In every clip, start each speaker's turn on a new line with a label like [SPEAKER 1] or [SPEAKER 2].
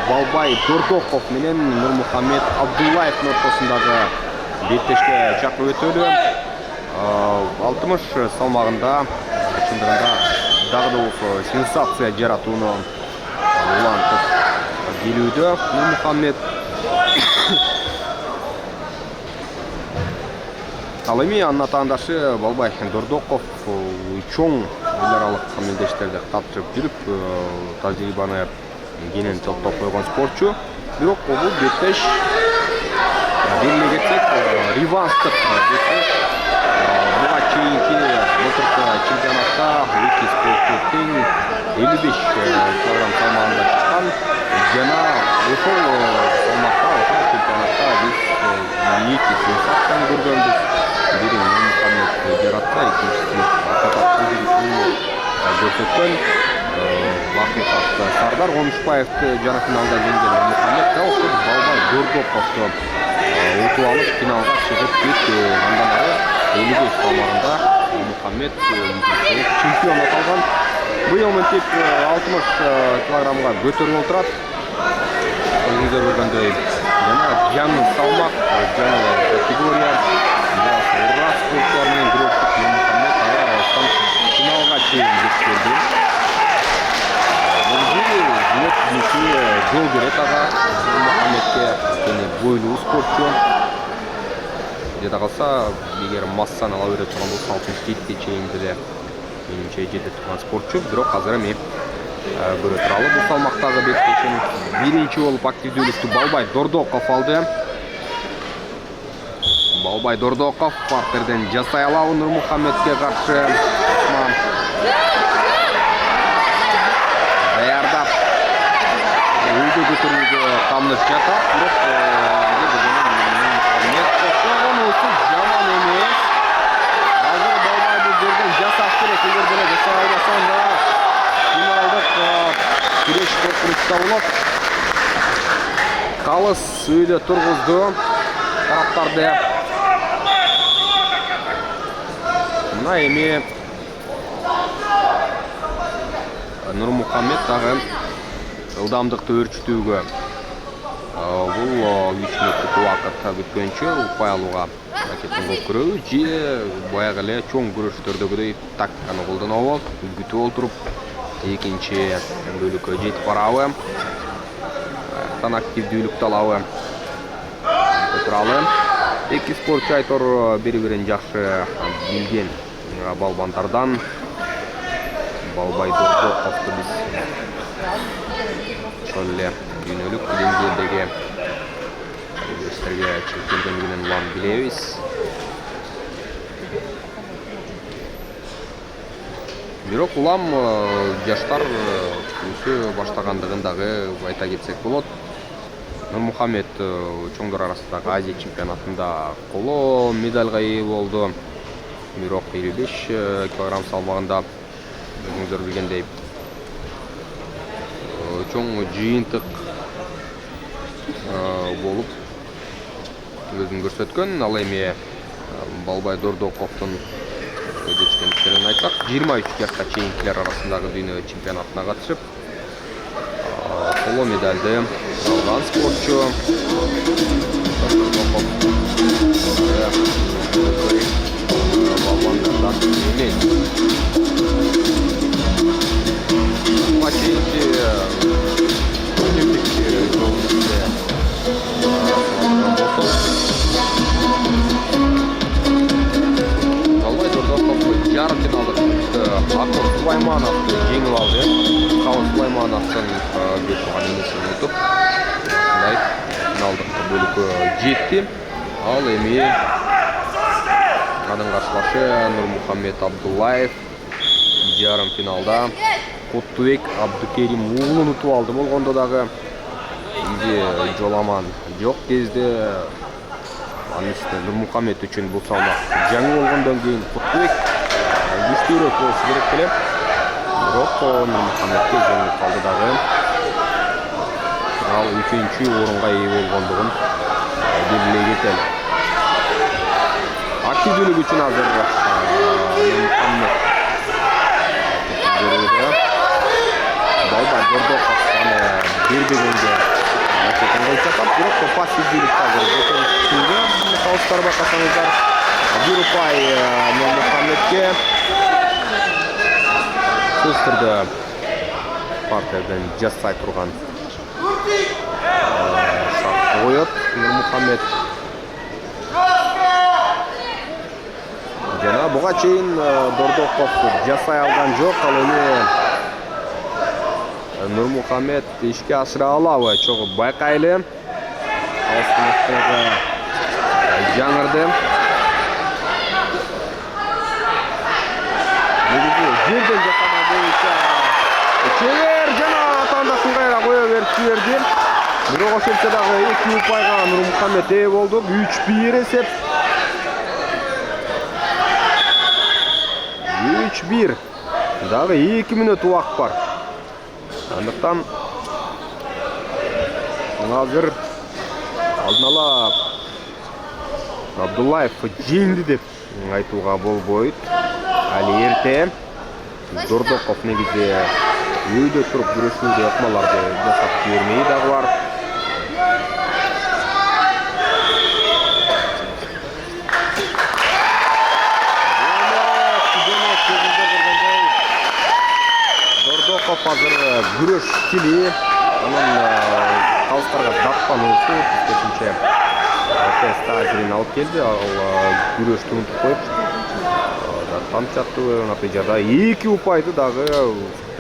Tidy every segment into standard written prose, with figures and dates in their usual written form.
[SPEAKER 1] Балбай Дордоков менен Нурмухаммед Абдуллаевдин ортосундагы беттешке чакыруу өтөлү. 60 салмагында чындыгында дагы да болсо сенсация жаратууну улантып келүүдө Нурмухаммед. Ал эми анын атаандашы Балбай Дордоков чоң эл аралык мелдештерде катышып жүрүп, тажрыйбаны кенен топтоп койгон спортчу. Бирок бул беттеш белгилей кетсек, реванштык беттеш. Буга чейинки былтыркы чемпионатта эки спортчу тең 55 килограмм салмагында чыккан. Жана ошол салмакта чемпионатта биз эки сенсацияны көргөнбүз. Бири Нурмухаммед жаратса, экинчиси көрсөткөн. Бакыт Сардар Конушбаевди жарым финалда жеңген Нурмухаммед ошол Балбай Дордоковду утуп алып финалга чыгып кетти. Андан ары 55 салмагында Нурмухаммед чемпион аталган. Быйыл мынтип 60 килограммга көтөрүлүп отурат. Өзүңүздөр көргөндөй жана жаңы салмак, жаңы категория. Ура спортчулар менен күрөшүп Нурмухаммед аябай аралашкан финалга чейин жеткенди. Жол берет ага Нурмухаммедке, анткени бойлуу спортчу. Жете калса, эгер массаны ала бере турган болсо 67 чейин деле менимче жете турган спортчу. Бирок азыр эми көрө туралы бул салмактагы беттешин биринчи болуп активдүүлүктү Балбай Дордоков алды. Балбай Дордоков партерден жасай алабы Нурмухаммедке каршы. Даярдап үйдө көтөрүүгө камыныш жатат. Бирок Нурмухаммед жаман эмес. Азыр Балбай бул жерден жасаш керек. Эгер деле жасай албасаң да финалдык күрөш коркунучта болот. Калыс үйдө тургузду тараптарды. Мына эми Нурмухаммед дагы ылдамдыкты өөрчүтүүгө бул 3 мүнөттүк убакыт бүткөнчө укпай алууга аракетин кылып көрөбү же баягы эле чоң күрөштөрдөгүдөй тактиканы колдонобу, күтүп олтуруп экинчи бөлүккө жетип барабы, аяктан активдүүлүктү алабы туралы. Эки спортчу айтор бири-бирин жакшы билген балбандардан. Балбай Дордоковду биз ошол эле дүйнөлүк деңгээлдеги күрөштөргө чыгып келгендигинен улам билебиз. Бирок улам жаштар өсө баштагандыгын дагы айта кетсек болот. Нурмухаммед чоңдор арасындагы Азия чемпионатында коло медальга ээ болду. Бирок 55 килограмм салмагында өзүңүздөр билгендей чоң жыйынтык болуп өзүн көрсөткөн. Ал эми Балбай Дордоковдун жетишкендиктерин айтсак, 23 жашка чейинкилер арасындагы дүйнө чемпионатына катышып, коло медальды алган спортчу. Балбай Дордоков жарым финалдык Акон Сулаймановду жеңип алды. Акон Сулаймановдун беш тууган энесин утуп, ушундай финалдык бөлүккө жетти. Ал эми анын каршылашы Нурмухаммед Абдуллаев жарым финалда Куттубек Абдукерим уулун утуп алды. Болгондо дагы жоламан жок кезде анын үстүнө Нурмухаммед үчүн бул салмак жаңы болгондон кийин Куттубек күчтүүрөөк болушу керек эле. Бирок Нурмухаммедке жеңилип калды дагы. Ал 3-чү орунга ээ болгондугун белгилей кетели. Активдүүлүк үчүн азыр Нурмухаммед Балбай Дордоков аны бербегенге Çetin çatıp bırak da pasiflik hazır. Şimdi kalstar bakasanızlar. Bir upay Nurmuhamed'e sustırdı. Partiyadan Jasay turgan. Şart koyup Nurmuhamed jana buga çeyin Dordokov Jasay algan jok. Al эми Nurmuhamed işke aşıra alabı. Çok bayqайлы. Астынақтағы жаңырды. Жерден жасама бойынша Чевер жана атандасын қайра қоя беріп жіберді. Бирок ошентсе дагы 2 ұпайға Нурмухамед ээ болду. 3-1 есеп. 3-1. Дагы 2 минут убакыт бар. Андыктан азыр алдын ала Абдуллаев жеңди деп айтууга болбойт. Ал эрте Дордоков негизи үйдө туруп күрөшүүдө ыкмаларды жасап бермей дагы бар. Дордоков азыр күрөш стили, анын калыстарга даттануусу кечинче тест азырын алып келди. Ал күрөштү унутуп коюп тамчаттуу натыйжада 2 упайды дагы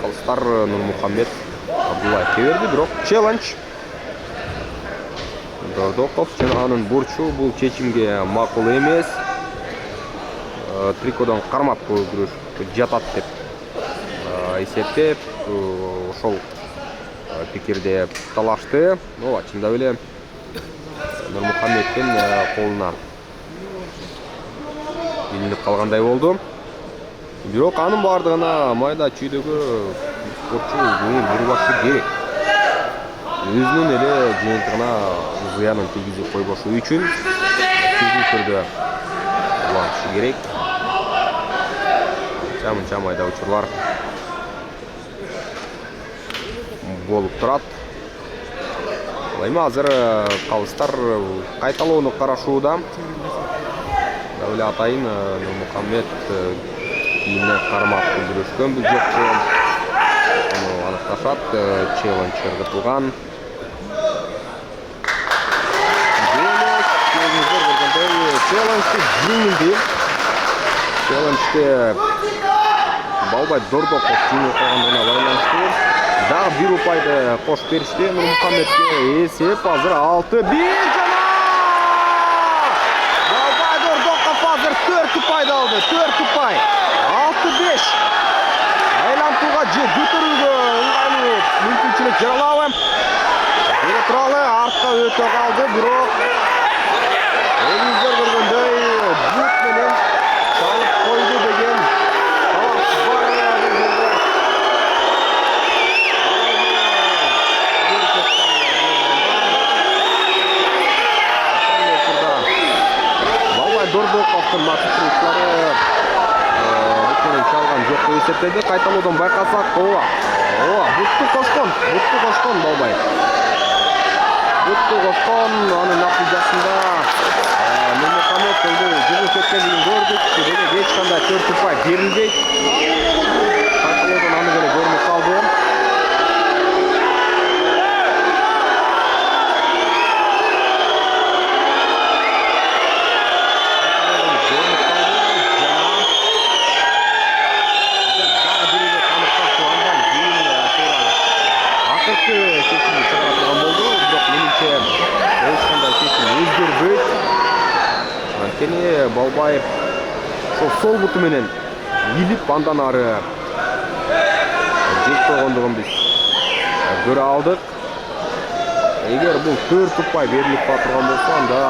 [SPEAKER 1] калыстар Нурмухамед Абдуллаевке берди. Бирок челлендж Дордоков жана анын бурчу бул чечимге макул эмес. Трикодон кармап күрөш жатат деп эсептеп ошол пикирде талашты. Чындап эле Нурмухамеддин колуна илинип калгандай болду. Бирок анын бардыгына майда чүйдөгү спортчу көңүл бурбашы керек. Өзүнүн эле жыйынтыгына зыянын тийгизип койбошу үчүн түзүү түрдө улантышы керек. Мынча майда учурлар болуп турат. Эми азыр калыстар кайталоону карашууда. Дагы атайын Нурмухамед кийине кармап күрөшкөн бул жокчу. Аны аныкташат, челлендж ыргытылган. Челленджди жеңилди. Челленджде Балбай Дордоков жеңип калгандыгына байланыштуу. Дагы 1 упайды кошуп беришти. Нурмухамедке эсеп азыр 6-1 жана Балбай Дордоков азыр 4 упайды алды. 4 упай. 6-5. Айлантууга көтөрүүгө ыңгайлуу мүмкүнчүлүк жаралабы. Бере туралы артка өтө калды. Бирок өзүңүздөр көргөндөй бут менен чалып койду деген талаш бар. Дордоковдун максаттуулары бутунун чалган жок деп эсептелди. Кайталоодон байкасак, бутту кошкон Балбай. Бутту кошкон, анын натыйжасында Нурмухамед жыгыш өткөндүгүн көрдүк. Демек эч кандай 4 упай берилбейт. Кайталоодон аны деле көрүнүп калды. Балбаев сол буту менен илип андан ары жек койгондугун биз көрө алдык. Эгер бул 4 упай берилип турган болсо, анда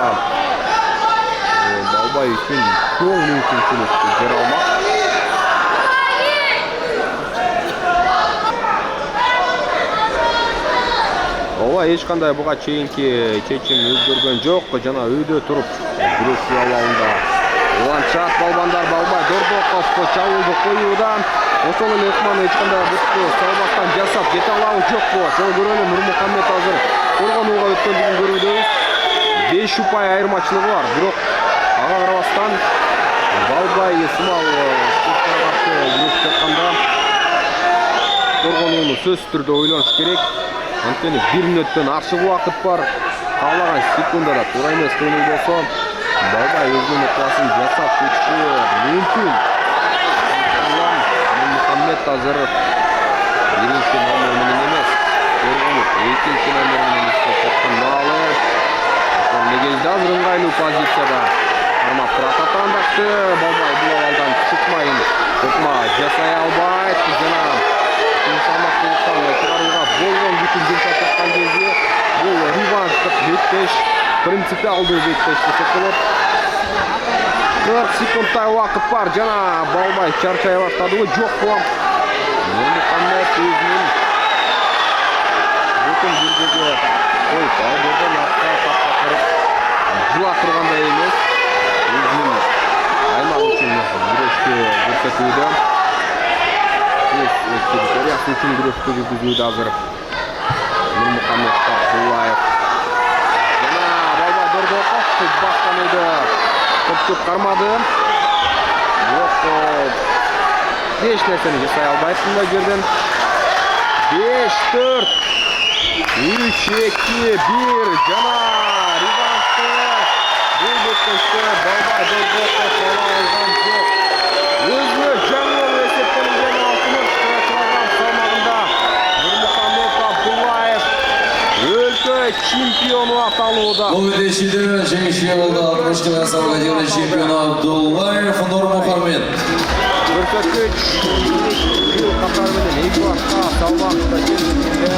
[SPEAKER 1] Балбай үчүн чоң мүмкүнчүлүк жара алмак. Эч кандай буга чейинки чечим өзгөргөн жок. Жана үйдө туруп күрөшүү абалында уланчат балбандар. Балбай Дордоков чабуулду коюуда. Ошол эле ыкманы эч кандай бутту салбастан жасап кете алабы жокпу? Ошол көрөлү. Нурмухамед азыр коргонууга өтүп 3 ұпай айырмашылығы бар. Бирок ага карабастан Балбай сымал спортқа каршы күрөшүп жатканда коргонууну сөзсүз түрдө ойлоnuш керек. Анткени 1 мүнөттөн ашык убакыт бар. Каалаган секундада туура эмес көңүл болсо Балбай өзүнүн классын жасап кетиши мүмкүн. Мухаммед азыр биринчи номер менен эмес, коргонуп экинчи номер менен иштеп жаткан маалы. Негизде азыр ыңгайлуу позицияда кармап турат атаандакты. Балбай бул абалдан чыкмайын токма жасай албайт жана салмактуулуктан чыгарууга болгон күчүн жумшап жаткан кезде бул реванштык беттеш, принципиалдуу беттеш десек болот. 40 секундтай убакыт бар жана Балбай чарчай баштадыбы жокпу. Мухаммед өзүнүн бүтүн жүргүгө коюп албырдан артка тапка кырып жыла тургандай эмес. Өзүнүн аймак үчүн күрөштү көрсөтүүдө. Территориясы үчүн күрөштү жүргүзүүдө азыр Мухаммед Абдуллаев. Жана Балбай Дордоков баштан өйдө топтук кармады. Бирок эч нерсени жасай албайт мындай жерден. 5-4 3-2-1 жана реваншты бул беттеште Балбай Дордоков ала алган жок. Өзүнө жаңы эсептелген алтын килограмм салмагында Мухаммед Абдуллаев өлкө чемпиону аталууда.
[SPEAKER 2] Бул беттеште жеңишке болду 60 кг салмак категория чемпиону Абдуллаев Нурмухаммед.
[SPEAKER 1] Көрсөткүч катары менен эки башка салмакта жеңиште